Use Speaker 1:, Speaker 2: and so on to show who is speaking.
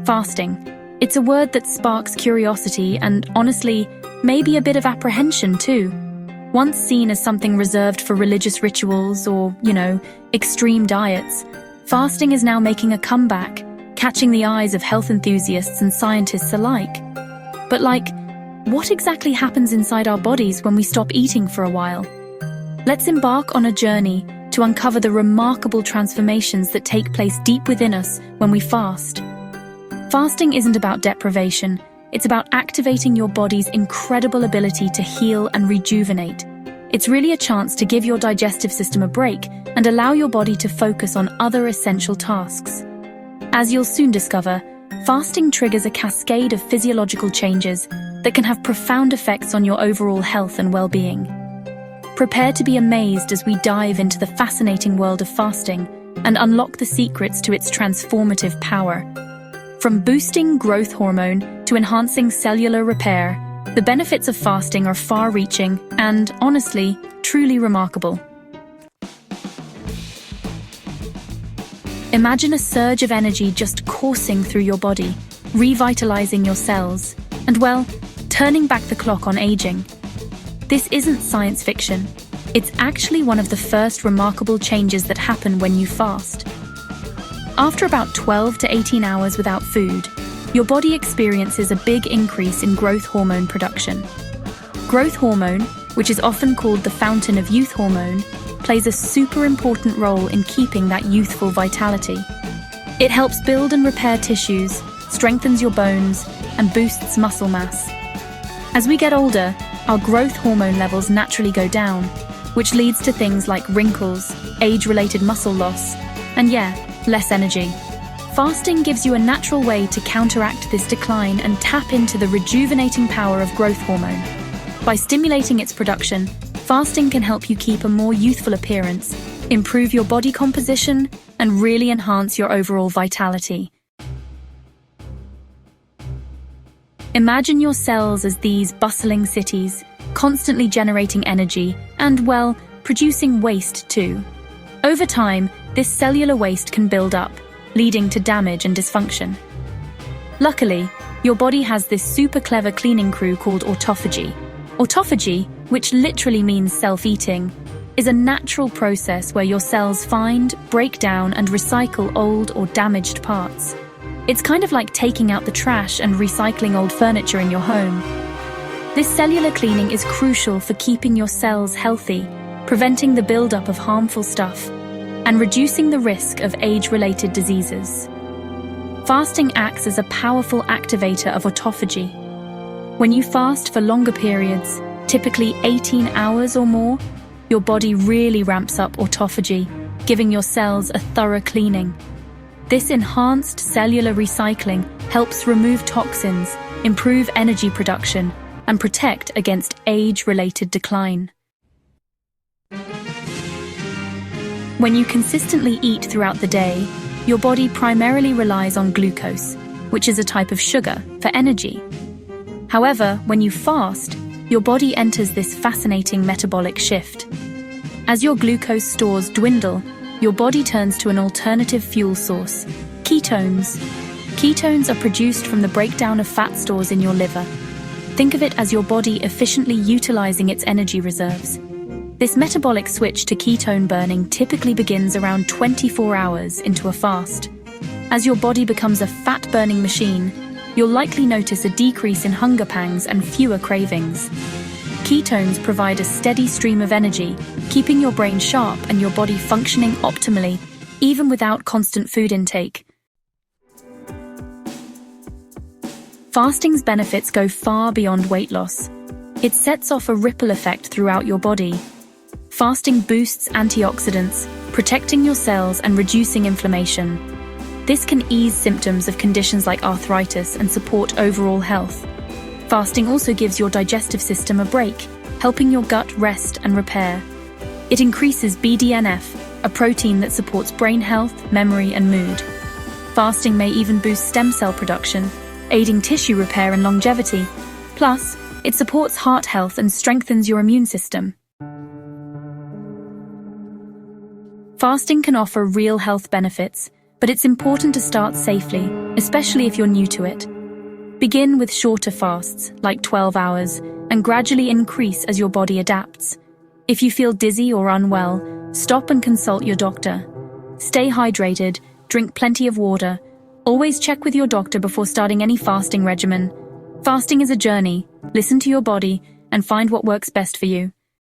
Speaker 1: Fasting. It's a word that sparks curiosity and, honestly, maybe a bit of apprehension too. Once seen as something reserved for religious rituals or, extreme diets, fasting is now making a comeback, catching the eyes of health enthusiasts and scientists alike. But what exactly happens inside our bodies when we stop eating for a while? Let's embark on a journey to uncover the remarkable transformations that take place deep within us when we fast. Fasting isn't about deprivation, it's about activating your body's incredible ability to heal and rejuvenate. It's really a chance to give your digestive system a break and allow your body to focus on other essential tasks. As you'll soon discover, fasting triggers a cascade of physiological changes that can have profound effects on your overall health and well-being. Prepare to be amazed as we dive into the fascinating world of fasting and unlock the secrets to its transformative power. From boosting growth hormone to enhancing cellular repair, the benefits of fasting are far-reaching and, honestly, truly remarkable. Imagine a surge of energy just coursing through your body, revitalizing your cells, and, turning back the clock on aging. This isn't science fiction. It's actually one of the first remarkable changes that happen when you fast. After about 12 to 18 hours without food, your body experiences a big increase in growth hormone production. Growth hormone, which is often called the fountain of youth hormone, plays a super important role in keeping that youthful vitality. It helps build and repair tissues, strengthens your bones, and boosts muscle mass. As we get older, our growth hormone levels naturally go down, which leads to things like wrinkles, age-related muscle loss, and less energy. Fasting gives you a natural way to counteract this decline and tap into the rejuvenating power of growth hormone. By stimulating its production, fasting can help you keep a more youthful appearance, improve your body composition, and really enhance your overall vitality. Imagine your cells as these bustling cities, constantly generating energy and, producing waste too. Over time, this cellular waste can build up, leading to damage and dysfunction. Luckily, your body has this super clever cleaning crew called autophagy. Autophagy, which literally means self-eating, is a natural process where your cells find, break down, and recycle old or damaged parts. It's kind of like taking out the trash and recycling old furniture in your home. This cellular cleaning is crucial for keeping your cells healthy, preventing the buildup of harmful stuff, and reducing the risk of age-related diseases. Fasting acts as a powerful activator of autophagy. When you fast for longer periods, typically 18 hours or more, your body really ramps up autophagy, giving your cells a thorough cleaning. This enhanced cellular recycling helps remove toxins, improve energy production, and protect against age-related decline. When you consistently eat throughout the day, your body primarily relies on glucose, which is a type of sugar, for energy. However, when you fast, your body enters this fascinating metabolic shift. As your glucose stores dwindle, your body turns to an alternative fuel source, ketones. Ketones are produced from the breakdown of fat stores in your liver. Think of it as your body efficiently utilizing its energy reserves. This metabolic switch to ketone burning typically begins around 24 hours into a fast. As your body becomes a fat-burning machine, you'll likely notice a decrease in hunger pangs and fewer cravings. Ketones provide a steady stream of energy, keeping your brain sharp and your body functioning optimally, even without constant food intake. Fasting's benefits go far beyond weight loss. It sets off a ripple effect throughout your body. Fasting boosts antioxidants, protecting your cells and reducing inflammation. This can ease symptoms of conditions like arthritis and support overall health. Fasting also gives your digestive system a break, helping your gut rest and repair. It increases BDNF, a protein that supports brain health, memory, and mood. Fasting may even boost stem cell production, aiding tissue repair and longevity. Plus, it supports heart health and strengthens your immune system. Fasting can offer real health benefits, But it's important to start safely, especially if you're new to it. Begin with shorter fasts, like 12 hours, and gradually increase as your body adapts. If you feel dizzy or unwell, stop and consult your doctor. Stay hydrated, drink plenty of water. Always check with your doctor before starting any fasting regimen. Fasting is a journey. Listen to your body and find what works best for you.